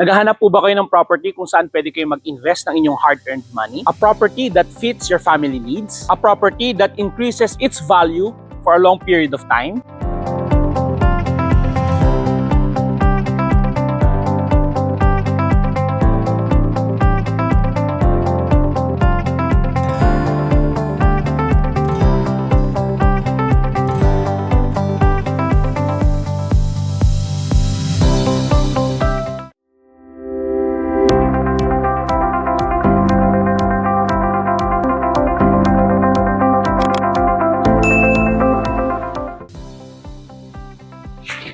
Naghahanap po ba kayo ng property kung saan pwede kayo mag-invest ng inyong hard-earned money? A property that fits your family needs? A property that increases its value for a long period of time?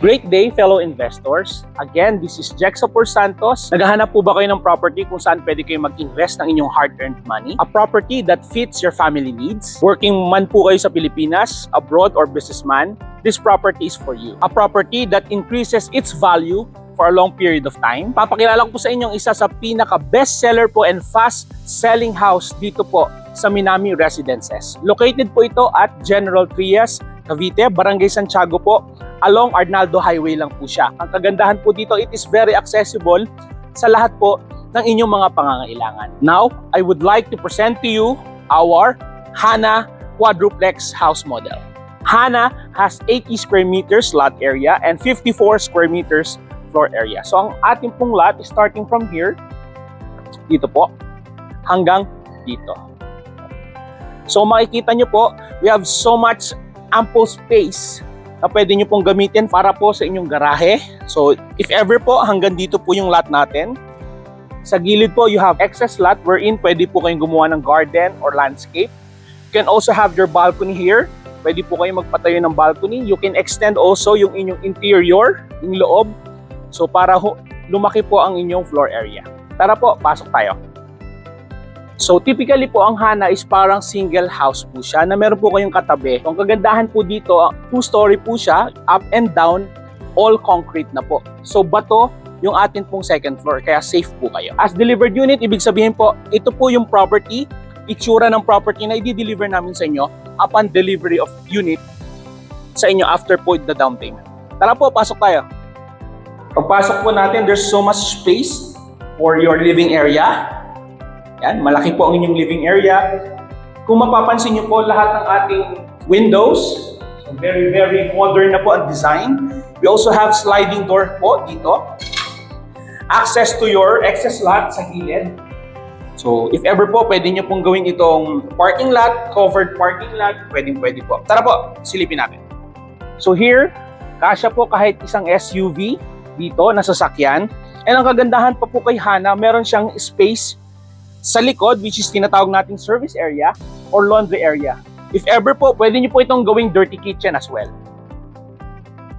Great day, fellow investors. Again, this is Jexapor Santos. Naghahanap po ba kayo ng property kung saan pwede kayo mag-invest ng inyong hard-earned money? A property that fits your family needs? Working man po kayo sa Pilipinas, abroad, or businessman? This property is for you. A property that increases its value for a long period of time. Papakilala ko po sa inyong isa sa pinaka-bestseller po and fast-selling house dito po sa Minami Residences. Located po ito at General Trias, Cavite, Barangay Santiago po. Along Arnaldo Highway lang po siya. Ang kagandahan po dito, it is very accessible sa lahat po ng inyong mga pangangailangan. Now, I would like to present to you our Hana Quadruplex house model. Hana has 80 square meters lot area and 54 square meters floor area. So ang ating pong lot is starting from here, dito po, hanggang dito. So makikita nyo po, we have so much ample space na pwede nyo pong gamitin para po sa inyong garahe. So, if ever po, hanggang dito po yung lot natin. Sa gilid po, you have excess lot wherein pwede po kayong gumawa ng garden or landscape. You can also have your balcony here. Pwede po kayong magpatayo ng balcony. You can extend also yung inyong interior, yung loob. So, para lumaki po ang inyong floor area. Tara po, pasok tayo. So typically po ang Hana is parang single house po siya na meron po kayong katabi. So, ang kagandahan po dito, 2-story po siya, up and down, all concrete na po. So bato yung atin pong second floor, kaya safe po kayo. As delivered unit, ibig sabihin po, ito po yung property, itsura ng property na i-deliver namin sa inyo upon delivery of unit sa inyo after po the down payment. Tara po, pasok tayo. Pagpasok po natin, there's so much space for your living area. Yan, malaki po ang inyong living area. Kung mapapansin niyo po lahat ng ating windows, so very modern na po ang design. We also have sliding door po dito. Access to your excess lot sa gilid. So if ever po, pwede niyo pong gawin itong parking lot, covered parking lot, pwede po. Tara po, silipin natin. So here, kasya po kahit isang SUV dito na sasakyan. And ang kagandahan pa po kay Hana, meron siyang space sa likod, which is tinatawag nating service area or laundry area. If ever po, pwede nyo po itong gawing dirty kitchen as well.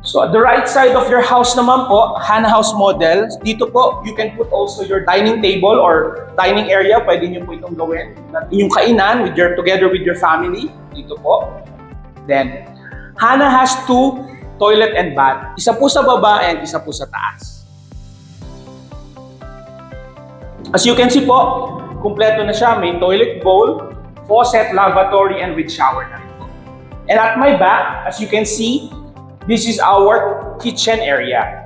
So at the right side of your house naman po, Hana house model, dito po, you can put also your dining table or dining area. Pwede nyo po itong gawin. Inyong kainan together with your family, dito po. Then, Hana has 2 toilet and bath. Isa po sa baba and isa po sa taas. As you can see po, kumpleto na siya. May toilet bowl, faucet, lavatory, and with shower na rin po. And at my back, as you can see, this is our kitchen area.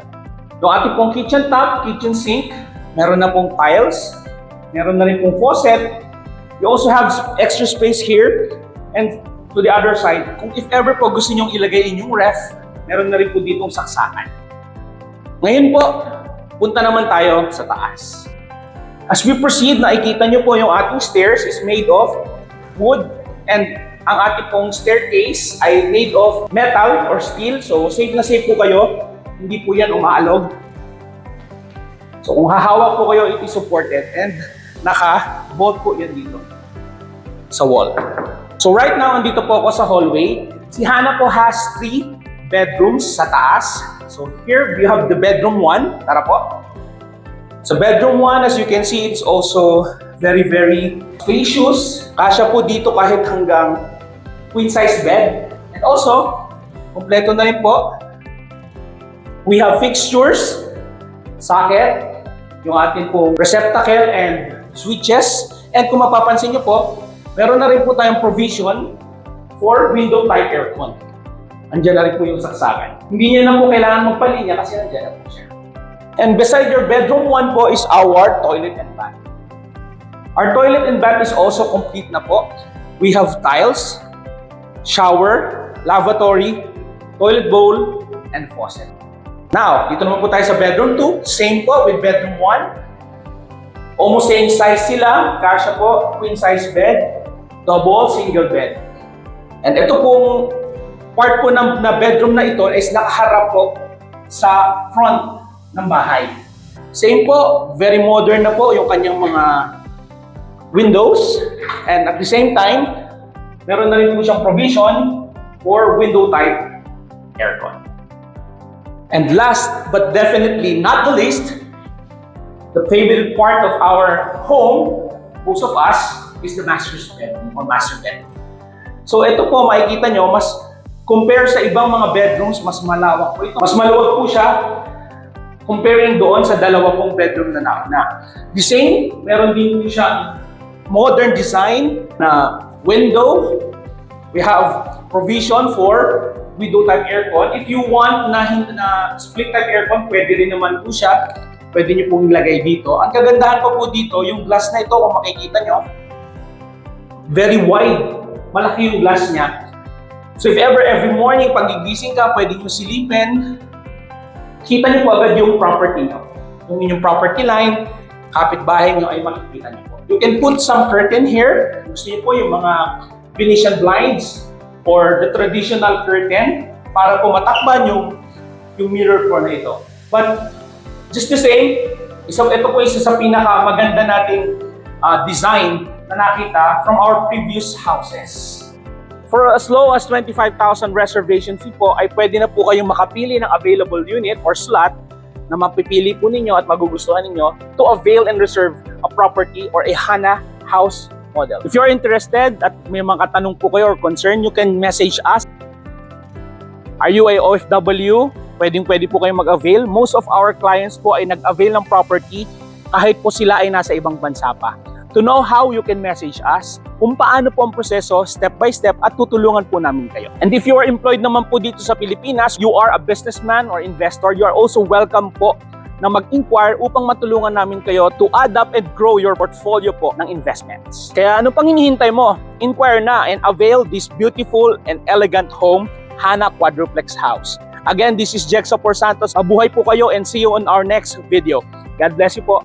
Yung ating pong kitchen top, kitchen sink, meron na pong tiles, meron na rin pong faucet. You also have extra space here. And to the other side, kung if ever po gusto nyong ilagay inyong ref, meron na rin po ditong saksakan. Ngayon po, punta naman tayo sa taas. As we proceed, nakikita nyo po yung ating stairs is made of wood and ang ating pong staircase ay made of metal or steel. So safe na safe po kayo, hindi po yan umaalog. So kung hahawak po kayo, it is supported and naka-bolt po yan dito sa wall. So right now, andito po ako sa hallway. Si Hana po has 3 bedrooms sa taas. So here, we have the bedroom 1. Tara po. So bedroom 1, as you can see, it's also very spacious. Kasya po dito kahit hanggang queen size bed. And also, kompleto na rin po. We have fixtures, socket, yung ating po receptacle and switches. And kung mapapansin nyo po, meron na rin po tayong provision for window type aircon. Andiyan na rin po yung saksakan. Hindi niya na po kailangan magpalinya kasi nandiyan na po siya. And beside your bedroom 1 po is our toilet and bath. Our toilet and bath is also complete na po. We have tiles, shower, lavatory, toilet bowl, and faucet. Now, dito naman po tayo sa bedroom 2. Same po with bedroom 1. Almost same size sila. Kasya po, queen size bed, double, single bed. And ito pong part po ng na bedroom na ito is nakaharap po sa front ng bahay. Same po, very modern na po yung kanyang mga windows. And at the same time, meron na rin po siyang provision for window type aircon. And last but definitely not the least, the favorite part of our home, most of us, is the master's bedroom or master bedroom. So ito po, makikita nyo, mas compare sa ibang mga bedrooms, mas malawak po ito. Mas maluwag po siya comparing doon sa dalawa pong bedroom na nauna. The same, meron din po siya modern design na window. We have provision for window type aircon. If you want na split type aircon, pwede rin naman po siya. Pwede nyo pong ilagay dito. Ang kagandahan pa po dito, yung glass na ito, kung makikita nyo, very wide. Malaki yung glass niya. So if ever, every morning, pag gigising ka, pwede nyo silipin, kita nyo po agad yung property nyo. Yung inyong property line, kapitbahay nyo ay makikita nyo po. You can put some curtain here. Gusto nyo po yung mga Venetian blinds or the traditional curtain para po matakban yung mirror po na ito. But just the same, ito po isa sa pinakamaganda nating design na nakita from our previous houses. For as low as 25,000 reservation fee po, ay pwede na po kayong makapili ng available unit or slot na mapipili po ninyo at magugustuhan ninyo to avail and reserve a property or a Hana house model. If you're interested at may mga katanong po kayo or concern, you can message us. Are you a OFW? Pwede po kayong mag-avail. Most of our clients po ay nag-avail ng property kahit po sila ay nasa ibang bansa pa. To know how, you can message us kung paano po ang proseso, step by step, at tutulungan po namin kayo. And if you are employed naman po dito sa Pilipinas, you are a businessman or investor, you are also welcome po na mag-inquire upang matulungan namin kayo to adapt and grow your portfolio po ng investments. Kaya ano pang hinihintay mo? Inquire na and avail this beautiful and elegant home, Hana Quadruplex House. Again, this is Jexo Por Santos. Mabuhay po kayo and see you on our next video. God bless you po.